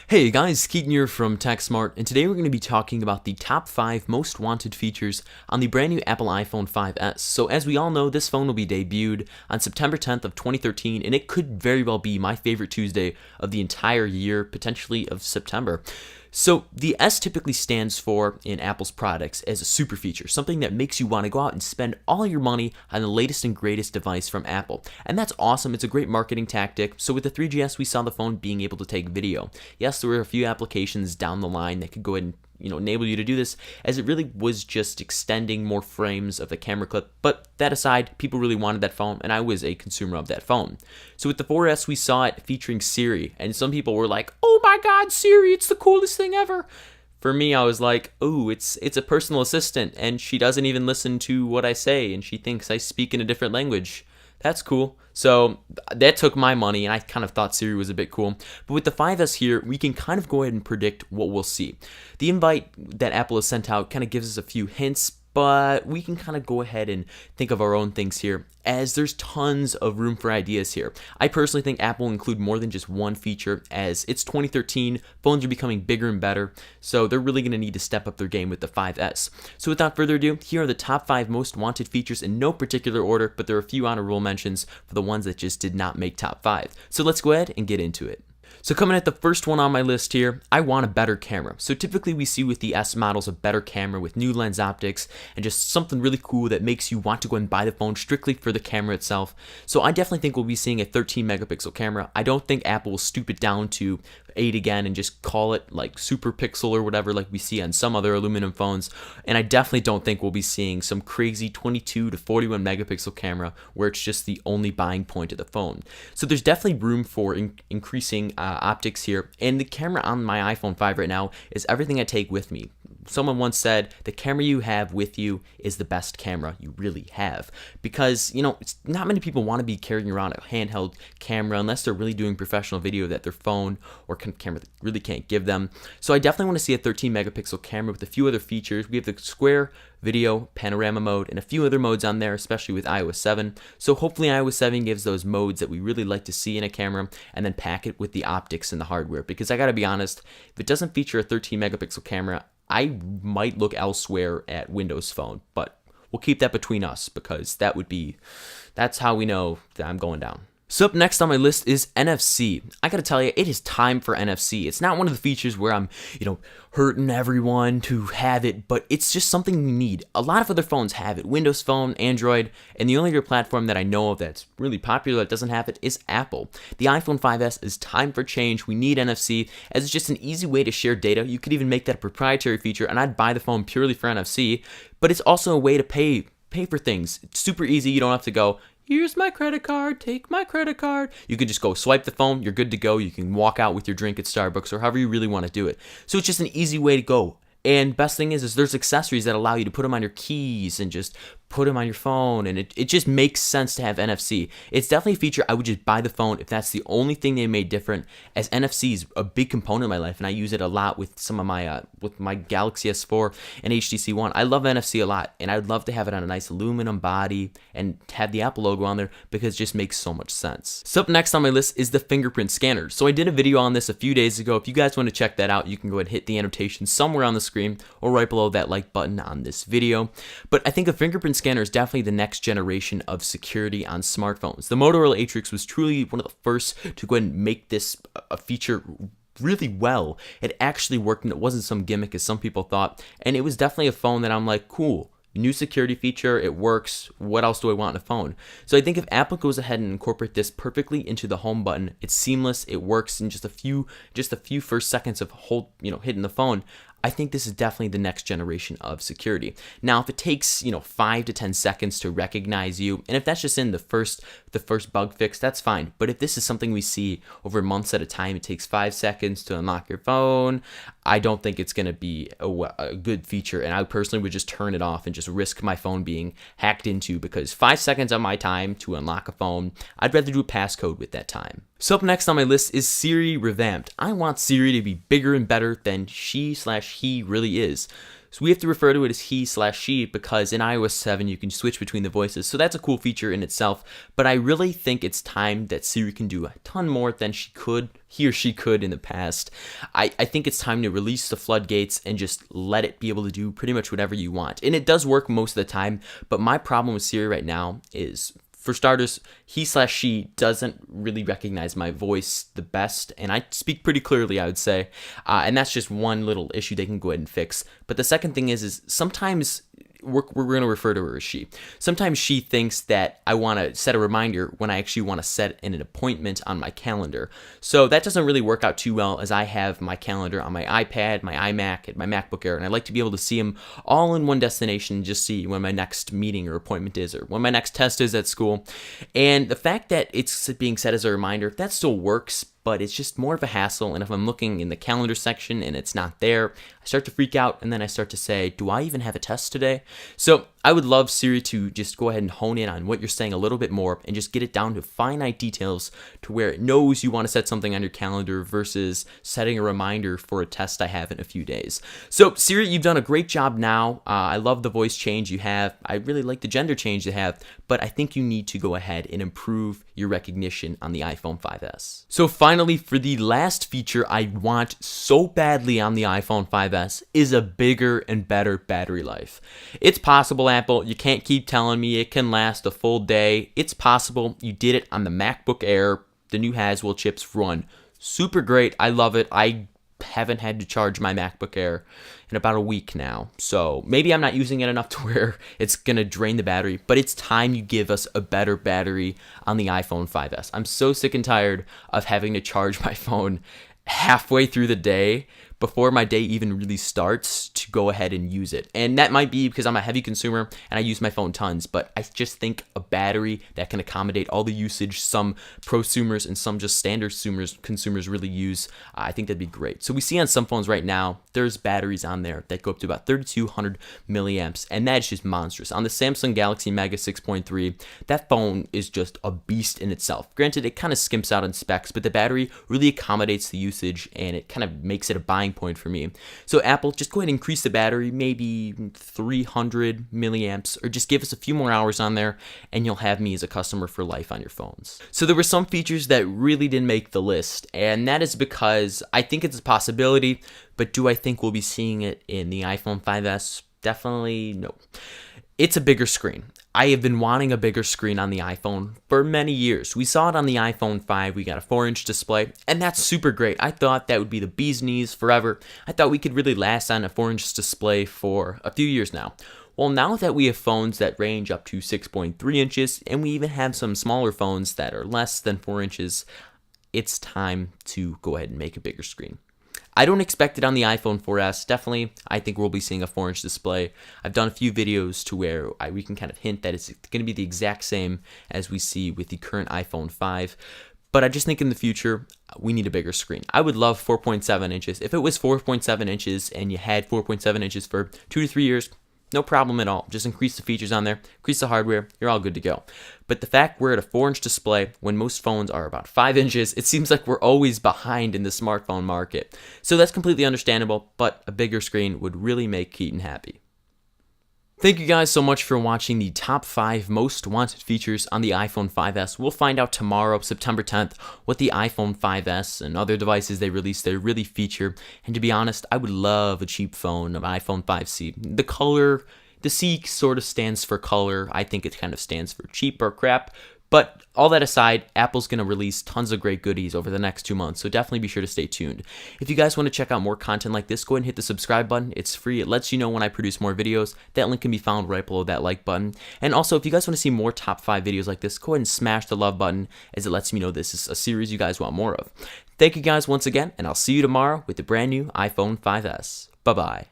Hey guys, Keaton here from TechSmart, and today we're going to be talking about the top 5 most wanted features on the brand new Apple iPhone 5s. So as we all know, this phone will be debuted on September 10th of 2013, and it could very well be my favorite Tuesday of the entire year, potentially of September. So the S typically stands for, in Apple's products, as a super feature, something that makes you want to go out and spend all your money on the latest and greatest device from Apple. And that's awesome. It's a great marketing tactic. So with the 3GS, we saw the phone being able to take video. Yes, there were a few applications down the line that could go ahead and enable you to do this, as it really was just extending more frames of the camera clip. But that aside, people really wanted that phone, and I was a consumer of that phone. So with the 4S, we saw it featuring Siri, and some people were like, "Oh my God, Siri! It's the coolest thing ever." For me, I was like, "Oh, it's a personal assistant, and she doesn't even listen to what I say, and she thinks I speak in a different language. That's cool." So that took my money, and I kind of thought Siri was a bit cool. But with the 5S here, we can kind of go ahead and predict what we'll see. The invite that Apple has sent out kind of gives us a few hints, but we can kind of go ahead and think of our own things here, as there's tons of room for ideas here. I personally think Apple will include more than just one feature, as it's 2013, phones are becoming bigger and better, so they're really going to need to step up their game with the 5S. So without further ado, here are the top 5 most wanted features in no particular order, but there are a few honorable mentions for the ones that just did not make top 5. So let's go ahead and get into it. So coming at the first one on my list here, I want a better camera. So typically we see with the S models a better camera with new lens optics and just something really cool that makes you want to go and buy the phone strictly for the camera itself. So I definitely think we'll be seeing a 13 megapixel camera. I don't think Apple will stoop it down to 8 again and just call it like super pixel or whatever like we see on some other aluminum phones. And I definitely don't think we'll be seeing some crazy 22 to 41 megapixel camera where it's just the only buying point of the phone. So there's definitely room for increasing optics here, and the camera on my iPhone 5 right now is everything I take with me. Someone once said, the camera you have with you is the best camera you really have, because it's not many people want to be carrying around a handheld camera unless they're really doing professional video that their phone or camera really can't give them. So I definitely want to see a 13 megapixel camera with a few other features. We have the square video, panorama mode, and a few other modes on there, especially with iOS 7. So hopefully iOS 7 gives those modes that we really like to see in a camera, and then pack it with the optics and the hardware, because I gotta be honest, if it doesn't feature a 13 megapixel camera, I might look elsewhere at Windows Phone, but we'll keep that between us, because that's how we know that I'm going down. So up next on my list is NFC. I gotta tell you, it is time for NFC. It's not one of the features where I'm, hurting everyone to have it, but it's just something we need. A lot of other phones have it. Windows Phone, Android, and the only other platform that I know of that's really popular that doesn't have it is Apple. The iPhone 5S is time for change. We need NFC, as it's just an easy way to share data. You could even make that a proprietary feature, and I'd buy the phone purely for NFC, but it's also a way to pay for things. It's super easy. You don't have to go, "Here's my credit card, take my credit card." You can just go swipe the phone, you're good to go. You can walk out with your drink at Starbucks or however you really want to do it. So it's just an easy way to go. And best thing is there's accessories that allow you to put them on your keys and just put them on your phone, and it just makes sense to have NFC. It's definitely a feature I would just buy the phone if that's the only thing they made different, as NFC is a big component of my life, and I use it a lot with some of my with my Galaxy S4 and HTC One. I love NFC a lot, and I'd love to have it on a nice aluminum body and have the Apple logo on there, because it just makes so much sense. So up next on my list is the fingerprint scanner. So I did a video on this a few days ago. If you guys want to check that out, you can go ahead and hit the annotation somewhere on the screen or right below that like button on this video. But I think a fingerprint scanner is definitely the next generation of security on smartphones. The Motorola Atrix was truly one of the first to go ahead and make this a feature really well. It actually worked, and it wasn't some gimmick as some people thought, and it was definitely a phone that I'm like, cool, new security feature, it works, what else do I want in a phone? So I think if Apple goes ahead and incorporate this perfectly into the home button, it's seamless, it works in just a few first seconds of hitting the phone. I think this is definitely the next generation of security. Now, if it takes 5 to 10 seconds to recognize you, and if that's just in the first bug fix, that's fine. But if this is something we see over months at a time, it takes 5 seconds to unlock your phone, I don't think it's going to be a good feature, and I personally would just turn it off and just risk my phone being hacked into, because 5 seconds of my time to unlock a phone, I'd rather do a passcode with that time. So up next on my list is Siri revamped. I want Siri to be bigger and better than she/he really is. So we have to refer to it as he/she because in iOS 7 you can switch between the voices. So that's a cool feature in itself. But I really think it's time that Siri can do a ton more than he or she could in the past. I think it's time to release the floodgates and just let it be able to do pretty much whatever you want. And it does work most of the time. But my problem with Siri right now is, for starters, he/she doesn't really recognize my voice the best, and I speak pretty clearly, I would say, and that's just one little issue they can go ahead and fix. But the second thing is sometimes we're going to refer to her as she. Sometimes she thinks that I want to set a reminder when I actually want to set an appointment on my calendar. So that doesn't really work out too well, as I have my calendar on my iPad, my iMac, and my MacBook Air, and I like to be able to see them all in one destination and just see when my next meeting or appointment is, or when my next test is at school. And the fact that it's being set as a reminder, that still works, but it's just more of a hassle. And if I'm looking in the calendar section and it's not there, I start to freak out, and then I start to say, do I even have a test today? So I would love Siri to just go ahead and hone in on what you're saying a little bit more and just get it down to finite details to where it knows you want to set something on your calendar versus setting a reminder for a test I have in a few days. So Siri, you've done a great job now. I love the voice change you have. I really like the gender change you have, but I think you need to go ahead and improve your recognition on the iPhone 5S. So finally, for the last feature I want so badly on the iPhone 5S is a bigger and better battery life. It's possible, Apple. You can't keep telling me it can last a full day. It's possible. You did it on the MacBook Air. The new Haswell chips run super great. I love it. I haven't had to charge my MacBook Air in about a week now. So maybe I'm not using it enough to where it's going to drain the battery, but it's time you give us a better battery on the iPhone 5S. I'm so sick and tired of having to charge my phone halfway through the day before my day even really starts to go ahead and use it. And that might be because I'm a heavy consumer and I use my phone tons, but I just think a battery that can accommodate all the usage some prosumers and some just standard consumers really use, I think that'd be great. So we see on some phones right now, there's batteries on there that go up to about 3,200 milliamps, and that's just monstrous. On the Samsung Galaxy Mega 6.3, that phone is just a beast in itself. Granted, it kind of skimps out on specs, but the battery really accommodates the usage and it kind of makes it a buying point for me. So Apple, just go ahead and increase the battery, maybe 300 milliamps, or just give us a few more hours on there and you'll have me as a customer for life on your phones. So there were some features that really didn't make the list, and that is because I think it's a possibility, but do I think we'll be seeing it in the iPhone 5S? Definitely no. It's a bigger screen. I have been wanting a bigger screen on the iPhone for many years. We saw it on the iPhone 5. We got a 4-inch display, and that's super great. I thought that would be the bee's knees forever. I thought we could really last on a 4-inch display for a few years now. Well, now that we have phones that range up to 6.3 inches, and we even have some smaller phones that are less than 4 inches, it's time to go ahead and make a bigger screen. I don't expect it on the iPhone 4S. Definitely, I think we'll be seeing a 4-inch display. I've done a few videos to where we can kind of hint that it's going to be the exact same as we see with the current iPhone 5. But I just think in the future, we need a bigger screen. I would love 4.7 inches. If it was 4.7 inches and you had 4.7 inches for 2 to 3 years, no problem at all. Just increase the features on there, increase the hardware, you're all good to go. But the fact we're at a 4-inch display when most phones are about 5 inches, it seems like we're always behind in the smartphone market. So that's completely understandable, but a bigger screen would really make Keaton happy. Thank you guys so much for watching the top 5 most wanted features on the iPhone 5S. We'll find out tomorrow, September 10th, what the iPhone 5S and other devices they release they really feature. And to be honest, I would love a cheap phone, an iPhone 5C. The color, the C sort of stands for color. I think it kind of stands for cheap or crap. But all that aside, Apple's going to release tons of great goodies over the next 2 months, so definitely be sure to stay tuned. If you guys want to check out more content like this, go ahead and hit the subscribe button. It's free. It lets you know when I produce more videos. That link can be found right below that like button. And also, if you guys want to see more top 5 videos like this, go ahead and smash the love button, as it lets me know this is a series you guys want more of. Thank you guys once again, and I'll see you tomorrow with the brand new iPhone 5S. Bye-bye.